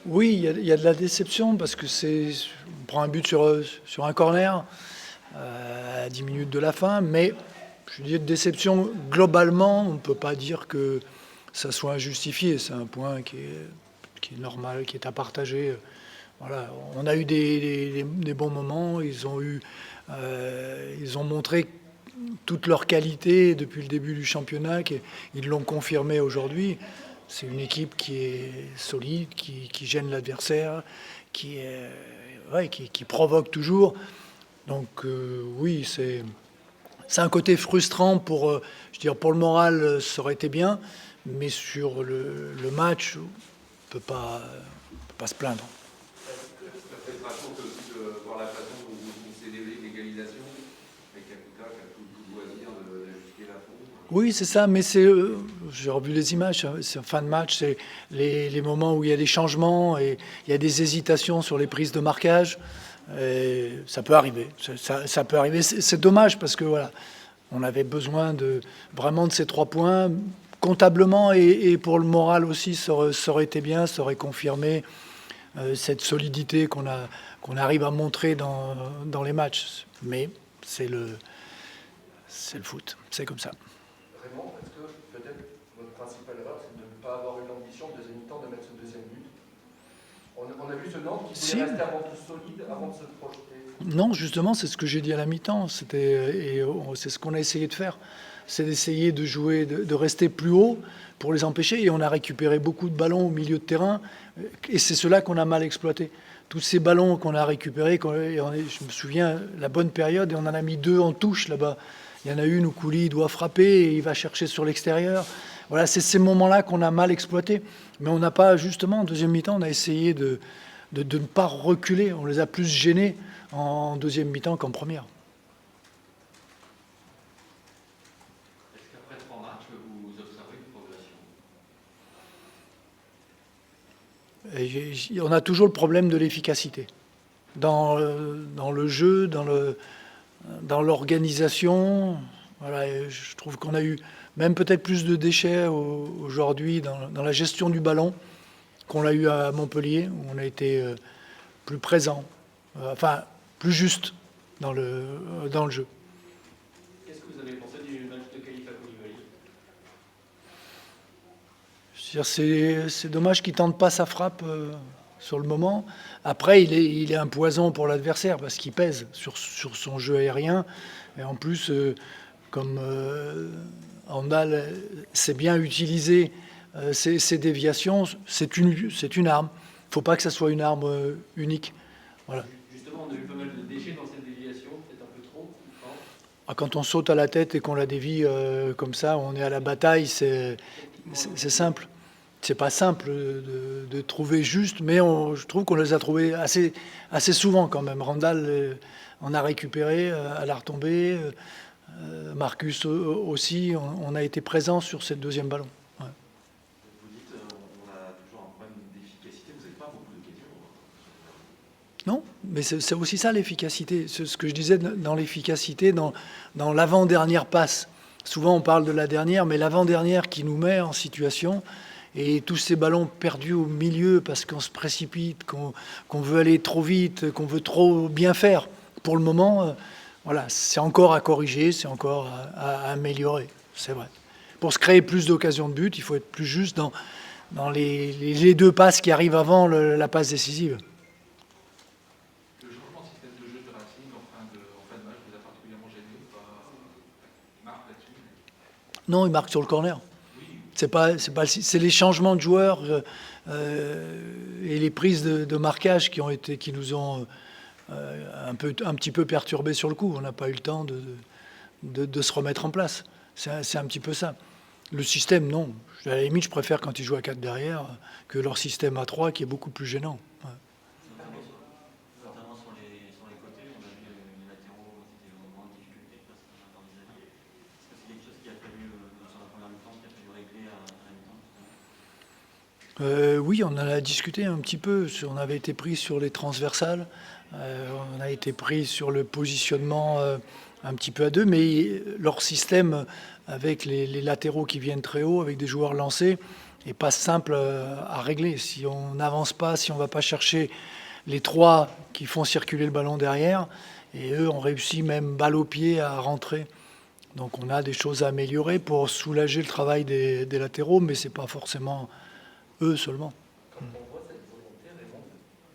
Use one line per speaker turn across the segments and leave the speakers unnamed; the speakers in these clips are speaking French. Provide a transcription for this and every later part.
Oui, il y a de la déception parce que on prend un but sur un corner à 10 minutes de la fin, mais je dis de déception globalement, on ne peut pas dire que ça soit injustifié. C'est un point qui est normal, qui est à partager. Voilà, on a eu des bons moments, ils ont montré toute leur qualité depuis le début du championnat, ils l'ont confirmé aujourd'hui. C'est une équipe qui est solide, qui gêne l'adversaire, qui provoque toujours. Donc oui, c'est un côté frustrant je veux dire, pour le moral, ça aurait été bien, mais sur le match, on ne peut pas se plaindre.
La frustration, c'est aussi de voir la façon dont vous cédez l'égalisation, avec Kakuta qui a tout le loisir d'ajuster la faute.
Oui, c'est ça, mais j'ai revu les images, c'est en fin de match, c'est les moments où il y a des changements et il y a des hésitations sur les prises de marquage. Et ça peut arriver, ça peut arriver. C'est dommage parce que voilà, on avait besoin vraiment de ces 3 points. Comptablement et pour le moral aussi, ça aurait été bien, ça aurait confirmé cette solidité qu'on arrive à montrer dans les matchs. Mais c'est le foot, c'est comme ça.
Raymond, est-ce que peut-être votre principale erreur, c'est de ne pas avoir eu l'ambition de deuxième mi-temps de mettre ce deuxième but? On a vu ce Nantes qui voulait rester avant tout solide, avant de se projeter.
Non, justement, c'est ce que j'ai dit à la mi-temps. C'est ce qu'on a essayé de faire. C'est d'essayer de jouer, de rester plus haut pour les empêcher. Et on a récupéré beaucoup de ballons au milieu de terrain. Et c'est cela qu'on a mal exploité. Tous ces ballons qu'on a récupérés, je me souviens, la bonne période, et on en a mis 2 en touche là-bas. Il y en a une où Kouli doit frapper et il va chercher sur l'extérieur. Voilà, c'est ces moments-là qu'on a mal exploités. Mais on n'a pas, justement, en deuxième mi-temps, on a essayé de ne pas reculer. On les a plus gênés en deuxième mi-temps qu'en première.
Est-ce qu'après 3 matchs, vous observez une progression?
On a toujours le problème de l'efficacité. Dans le jeu, dans l'organisation, voilà, je trouve qu'on a eu même peut-être plus de déchets aujourd'hui dans la gestion du ballon qu'on l'a eu à Montpellier, où on a été plus présent, enfin plus juste dans le jeu.
Qu'est-ce que vous avez pensé du match de Khalifa Koulibaly?
C'est dommage qu'il ne tente pas sa frappe sur le moment. Après, il est un poison pour l'adversaire parce qu'il pèse sur son jeu aérien. Et en plus, comme Andal sait bien utiliser ces déviations, c'est une arme. Il ne faut pas que ça soit une arme unique. Voilà.
Justement, on a eu pas mal de déchets dans cette déviation, peut-être un peu trop.
Quand on saute à la tête et qu'on la dévie comme ça, on est à la bataille, c'est simple. C'est pas simple de trouver juste, mais je trouve qu'on les a trouvés assez souvent quand même. Randall en a récupéré à la retombée. Marcus aussi, on a été présent sur cette deuxième ballon. Ouais.
Vous dites on a toujours un problème d'efficacité, vous n'avez pas beaucoup d'occasions.
Non, mais c'est aussi ça l'efficacité. C'est ce que je disais dans l'efficacité, dans l'avant-dernière passe. Souvent on parle de la dernière, mais l'avant-dernière qui nous met en situation. Et tous ces ballons perdus au milieu parce qu'on se précipite, qu'on veut aller trop vite, qu'on veut trop bien faire. Pour le moment, voilà, c'est encore à corriger, c'est encore à améliorer, c'est vrai. Pour se créer plus d'occasions de but, il faut être plus juste dans les 2 passes qui arrivent avant la passe décisive.
Le changement de système de jeu de Racing en fin de match vous a particulièrement gêné ou pas? Il marque là-dessus?
Non, il marque sur le corner. C'est les changements de joueurs et les prises de marquage qui nous ont un petit peu perturbés sur le coup. On n'a pas eu le temps de se remettre en place. C'est un petit peu ça. Le système, non. À la limite, je préfère quand ils jouent à 4 derrière que leur système à 3 qui est beaucoup plus gênant. Ouais.
Notamment sur les côtés, on a vu les latéraux qui étaient en grande difficulté face dans les alliés. Est-ce que c'est quelque chose qui a fallu, sur la première mi-temps, qui a fallu régler à la mi-temps?
Oui, on en a discuté un petit peu. On avait été pris sur les transversales, on a été pris sur le positionnement un petit peu à 2, mais leur système avec les latéraux qui viennent très haut, avec des joueurs lancés, n'est pas simple à régler. Si on n'avance pas, si on ne va pas chercher les 3 qui font circuler le ballon derrière, et eux ont réussi même balle au pied à rentrer. Donc on a des choses à améliorer pour soulager le travail des latéraux, mais ce n'est pas forcément eux seulement.
Quand on voit cette volonté, Raymond,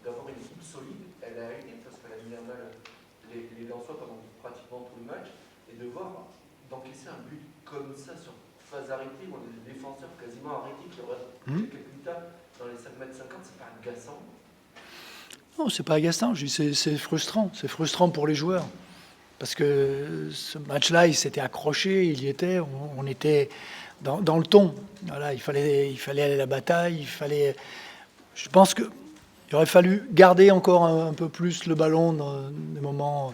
d'avoir une équipe solide, elle a aidé parce qu'elle a mis à mal les Lensois pendant pratiquement tout le match, et de voir d'encaisser un but comme ça sur phase arrêtée, où on a des défenseurs quasiment arrêtés qui auraient quelques minutes dans les 5,50 m, c'est pas agaçant?
Non, c'est pas agaçant, c'est frustrant. C'est frustrant pour les joueurs. Parce que ce match-là, il s'était accroché, il y était, on était dans le ton. Voilà, il fallait aller à la bataille, je pense qu'il aurait fallu garder encore un peu plus le ballon dans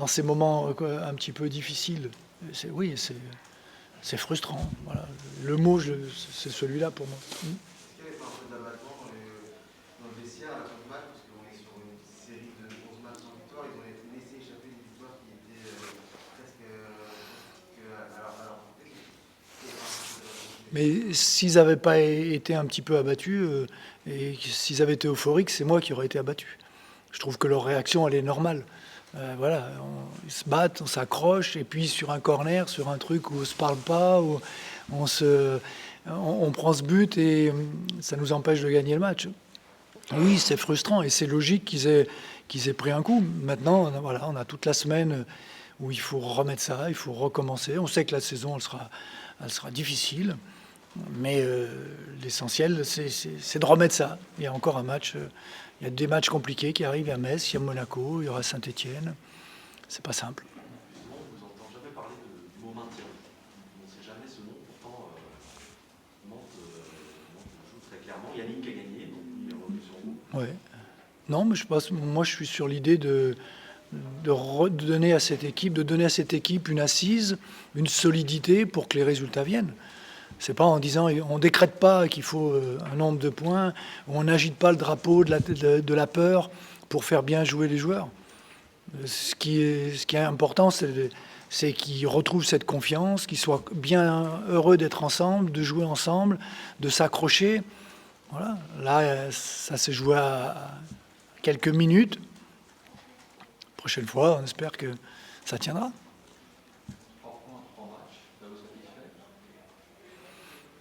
ces moments un petit peu difficiles. Oui, c'est frustrant. Voilà. Le mot, c'est celui-là pour moi.
Est-ce qu'il y avait pas un peu d'abattement dans le vestiaire à la fin du match, parce qu'on est sur une série de 11 matchs sans victoire, ils ont laissé échapper des victoires qui étaient presque à leur portée.
Mais s'ils n'avaient pas été un petit peu abattus, et s'ils avaient été euphoriques, c'est moi qui aurais été abattu. Je trouve que leur réaction, elle est normale. Voilà, ils se battent, on s'accroche, et puis sur un corner, sur un truc où on ne se parle pas, où on prend ce but et ça nous empêche de gagner le match. Oui, c'est frustrant et c'est logique qu'ils aient pris un coup. Maintenant, voilà, on a toute la semaine où il faut remettre ça, il faut recommencer. On sait que la saison, elle sera difficile, mais l'essentiel, c'est de remettre ça. Il y a encore un match, il y a des matchs compliqués qui arrivent à Metz, il y a Monaco, il y aura Saint-Étienne. C'est pas simple.
Justement, on ne vous entend jamais parler du mot maintien. On ne sait jamais ce nom, pourtant Nantes joue très clairement. Yannick a gagné, donc il est revenu sur vous.
Ouais. Non, mais moi je suis sur l'idée de donner à cette équipe une assise, une solidité pour que les résultats viennent. C'est pas en disant, on décrète pas qu'il faut un nombre de points, on n'agite pas le drapeau de la peur pour faire bien jouer les joueurs. Ce qui est important, c'est qu'ils retrouvent cette confiance, qu'ils soient bien heureux d'être ensemble, de jouer ensemble, de s'accrocher. Voilà. Là, ça s'est joué à quelques minutes. Prochaine fois, on espère que ça tiendra.
3 points, 3 matchs, ça vous satisfait?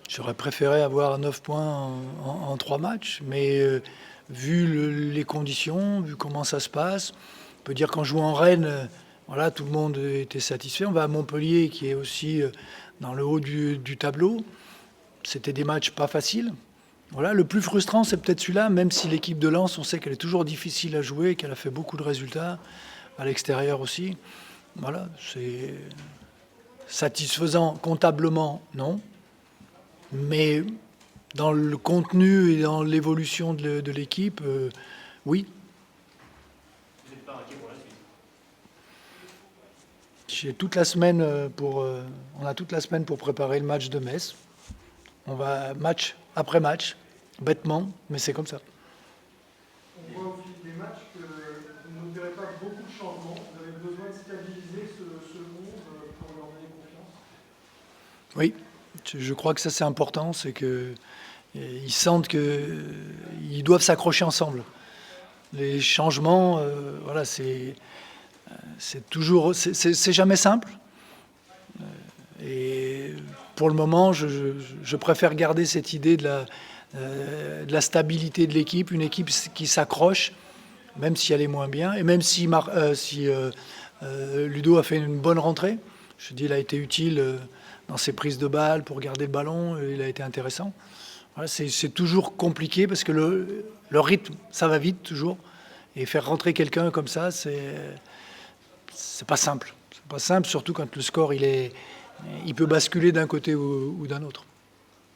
J'aurais préféré avoir 9 points en 3 matchs, mais vu les conditions, vu comment ça se passe, on peut dire qu'en jouant en Rennes, voilà, tout le monde était satisfait. On va à Montpellier, qui est aussi dans le haut du tableau. C'était des matchs pas faciles. Voilà, le plus frustrant, c'est peut-être celui-là, même si l'équipe de Lens, on sait qu'elle est toujours difficile à jouer, qu'elle a fait beaucoup de résultats, à l'extérieur aussi. Voilà, c'est satisfaisant comptablement, non. Mais dans le contenu et dans l'évolution de l'équipe, oui.
Vous n'êtes pas inquiet pour la suite?
J'ai toute la semaine on a toute la semaine pour préparer le match de Metz. On va match après match, bêtement, mais c'est comme ça.
On voit au fil des matchs que vous ne verrez pas beaucoup de changements. Vous avez besoin de stabiliser ce groupe pour leur donner confiance.
Oui, je crois que ça c'est important, c'est qu'ils sentent qu'ils doivent s'accrocher ensemble. Les changements, voilà, c'est toujours, c'est jamais simple. Et pour le moment, je préfère garder cette idée de la stabilité de l'équipe, une équipe qui s'accroche, même si elle est moins bien, et même si Ludo a fait une bonne rentrée. Je dis, il a été utile dans ses prises de balles pour garder le ballon, il a été intéressant. Voilà, c'est toujours compliqué parce que le rythme, ça va vite toujours, et faire rentrer quelqu'un comme ça, c'est pas simple. C'est pas simple, surtout quand le score il peut basculer d'un côté ou d'un autre.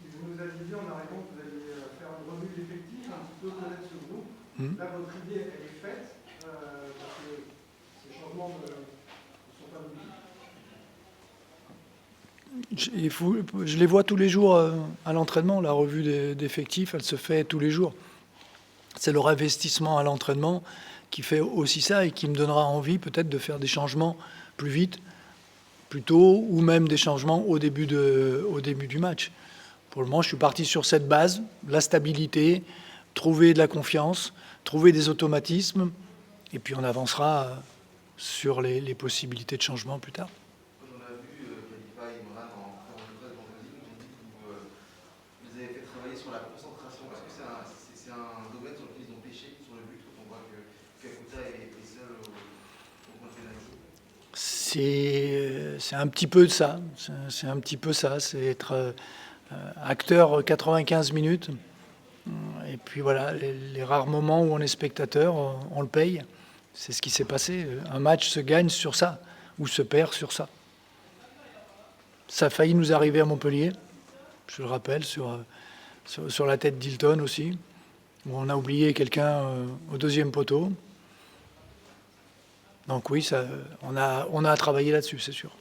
Vous nous aviez dit en arrivant que vous alliez faire une revue d'effectifs, un petit peu connaître ce groupe. Là, votre idée, elle est faite, parce que ces changements ne sont pas nouveaux.
Je les vois tous les jours à l'entraînement. La revue d'effectifs, elle se fait tous les jours. C'est le investissement à l'entraînement qui fait aussi ça et qui me donnera envie peut-être de faire des changements plus vite, plus tôt, ou même des changements au début du match. Pour le moment, je suis parti sur cette base, la stabilité, trouver de la confiance, trouver des automatismes, et puis on avancera sur les possibilités de changement plus tard.
On a vu Khalifa et Imran en conférence de presse vendredi, nous ont dit que vous avez fait travailler sur la concentration. Est-ce que c'est un domaine sur lequel ils ont pêché sur le but, quand on voit que Kakuta est seul au point de pénalty?
C'est un petit peu de ça. C'est un petit peu ça. C'est être acteur 95 minutes. Et puis voilà, les rares moments où on est spectateur, on le paye. C'est ce qui s'est passé. Un match se gagne sur ça, ou se perd sur ça. Ça a failli nous arriver à Montpellier, je le rappelle, sur la tête d'Hilton aussi, où on a oublié quelqu'un au deuxième poteau. Donc oui, on a à travailler là-dessus, c'est sûr.